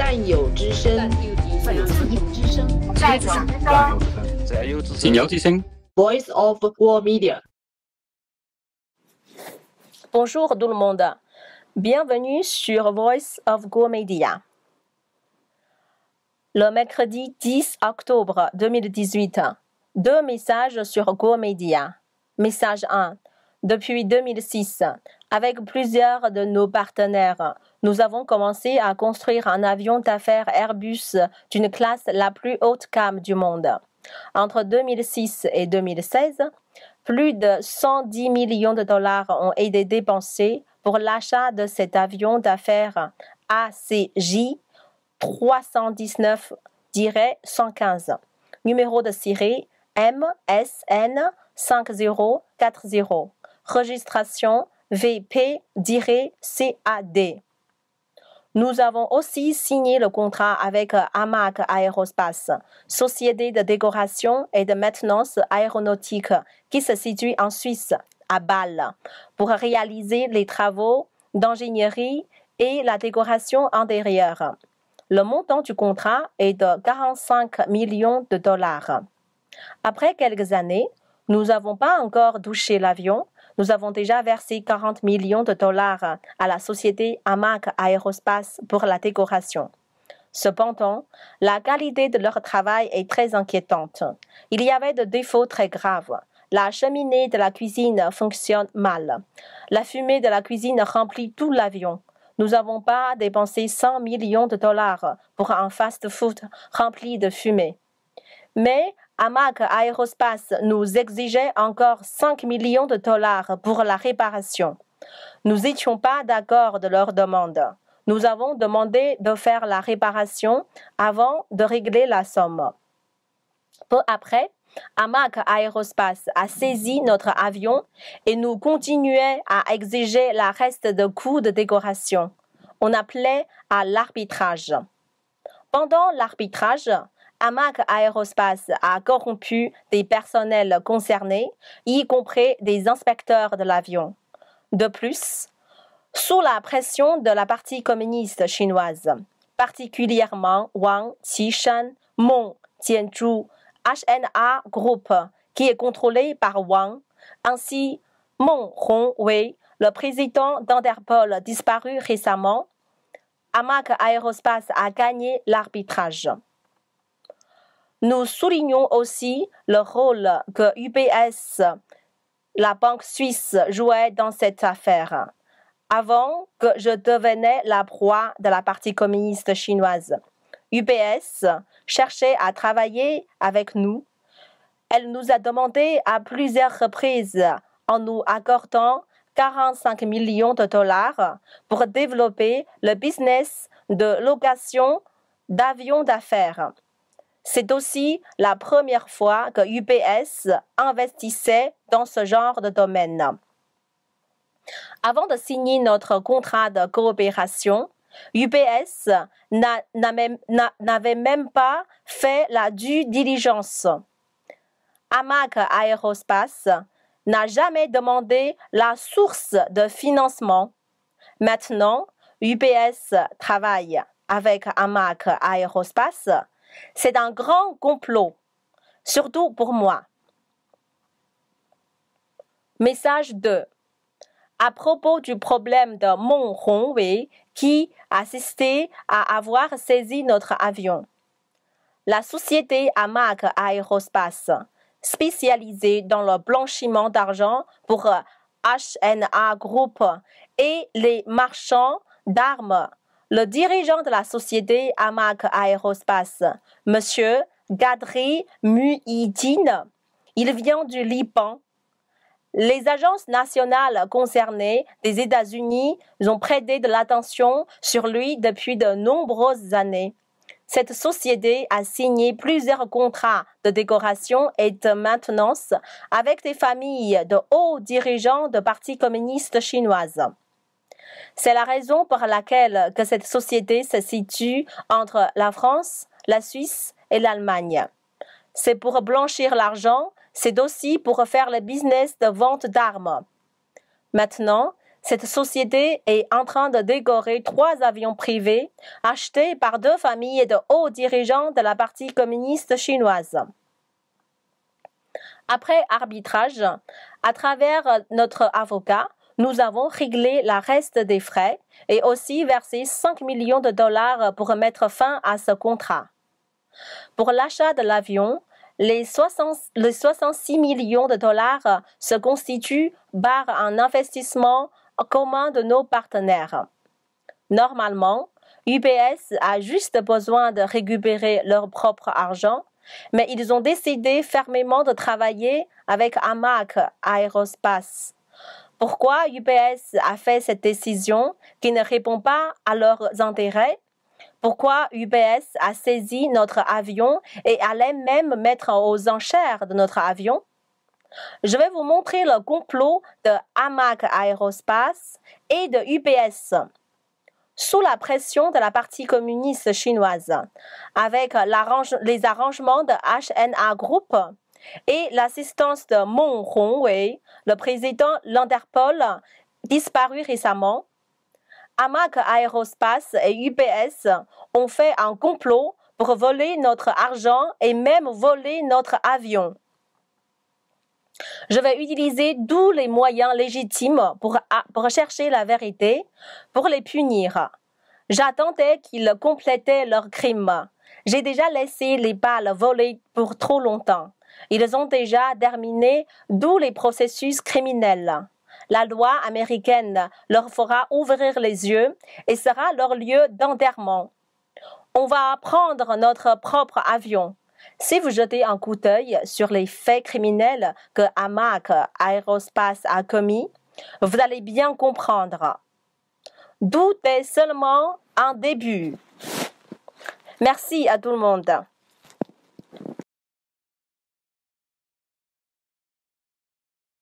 战友之声，战友之声，战友之声 Voice of War Media. Bonjour tout le monde. Bienvenue sur Voice of Go Media. Le mercredi 10 octobre 2018, deux messages sur Go Media. Message 1. Depuis 2006, avec plusieurs de nos partenaires, nous avons commencé à construire un avion d'affaires Airbus d'une classe la plus haute gamme du monde. Entre 2006 et 2016, plus de 110 millions de dollars ont été dépensés pour l'achat de cet avion d'affaires ACJ 319-115, numéro de série MSN 5040, registration VP-CAD. Nous avons aussi signé le contrat avec AMAC Aerospace, société de décoration et de maintenance aéronautique qui se situe en Suisse, à Bâle, pour réaliser les travaux d'ingénierie et la décoration intérieure. Le montant du contrat est de 45 millions de dollars. Après quelques années, nous n'avons pas encore touché l'avion. Nous avons déjà versé 40 millions de dollars à la société AMAC Aerospace pour la décoration. Cependant, la qualité de leur travail est très inquiétante. Il y avait des défauts très graves. La cheminée de la cuisine fonctionne mal. La fumée de la cuisine remplit tout l'avion. Nous n'avons pas dépensé 100 millions de dollars pour un fast-food rempli de fumée. Mais AMAC Aerospace nous exigeait encore 5 millions de dollars pour la réparation. Nous n'étions pas d'accord de leur demande. Nous avons demandé de faire la réparation avant de régler la somme. Peu après, AMAC Aerospace a saisi notre avion et nous continuait à exiger la reste de coûts de décoration. On appelait à l'arbitrage. Pendant l'arbitrage, AMAC Aerospace a corrompu des personnels concernés, y compris des inspecteurs de l'avion. De plus, sous la pression de la partie communiste chinoise, particulièrement Wang Qishan, Meng Jianzhu, HNA Group, qui est contrôlé par Wang, ainsi Meng Hongwei, le président d'Interpol disparu récemment, AMAC Aerospace a gagné l'arbitrage. Nous soulignons aussi le rôle que UBS, la banque suisse, jouait dans cette affaire. Avant que je devenais la proie de la partie communiste chinoise, UBS cherchait à travailler avec nous. Elle nous a demandé à plusieurs reprises en nous accordant 45 millions de dollars pour développer le business de location d'avions d'affaires. C'est aussi la première fois que UBS investissait dans ce genre de domaine. Avant de signer notre contrat de coopération, UBS n'avait même pas fait la due diligence. AMAC Aerospace n'a jamais demandé la source de financement. Maintenant, UBS travaille avec AMAC Aerospace. C'est un grand complot, surtout pour moi. Message 2. À propos du problème de Meng Hongwei qui assistait à avoir saisi notre avion. La société AMAC Aerospace, spécialisée dans le blanchiment d'argent pour HNA Group et les marchands d'armes, le dirigeant de la société AMAC Aerospace, M. Gadri Muhyiddin, il vient du Liban. Les agences nationales concernées des États-Unis ont prêté de l'attention sur lui depuis de nombreuses années. Cette société a signé plusieurs contrats de décoration et de maintenance avec des familles de hauts dirigeants de partis communistes chinoises. C'est la raison pour laquelle que cette société se situe entre la France, la Suisse et l'Allemagne. C'est pour blanchir l'argent, c'est aussi pour faire le business de vente d'armes. Maintenant, Cette société est en train de décorer 3 avions privés achetés par 2 familles de hauts dirigeants de la partie communiste chinoise. Après arbitrage, à travers notre avocat, nous avons réglé le reste des frais et aussi versé 5 millions de dollars pour mettre fin à ce contrat. Pour l'achat de l'avion, les 66 millions de dollars se constituent par un investissement commun de nos partenaires. Normalement, UPS a juste besoin de récupérer leur propre argent, mais ils ont décidé fermement de travailler avec AMAC Aerospace. Pourquoi UPS a fait cette décision qui ne répond pas à leurs intérêts? Pourquoi UPS a saisi notre avion et allait même mettre aux enchères de notre avion? Je vais vous montrer le complot de AMAC Aerospace et de UPS. Sous la pression de la partie communiste chinoise, avec les arrangements de HNA Group et l'assistance de Meng Hongwei, le président de l'Interpol, disparu récemment, AMAC Aerospace et UPS ont fait un complot pour voler notre argent et même voler notre avion. Je vais utiliser tous les moyens légitimes pour chercher la vérité, pour les punir. J'attendais qu'ils complétaient leur crime. J'ai déjà laissé les balles voler pour trop longtemps. Ils ont déjà terminé tous les processus criminels. La loi américaine leur fera ouvrir les yeux et sera leur lieu d'enterrement. On va prendre notre propre avion. Si vous jetez un coup d'œil sur les faits criminels que AMAC Aerospace a commis, vous allez bien comprendre. Tout est seulement un début. Merci à tout le monde.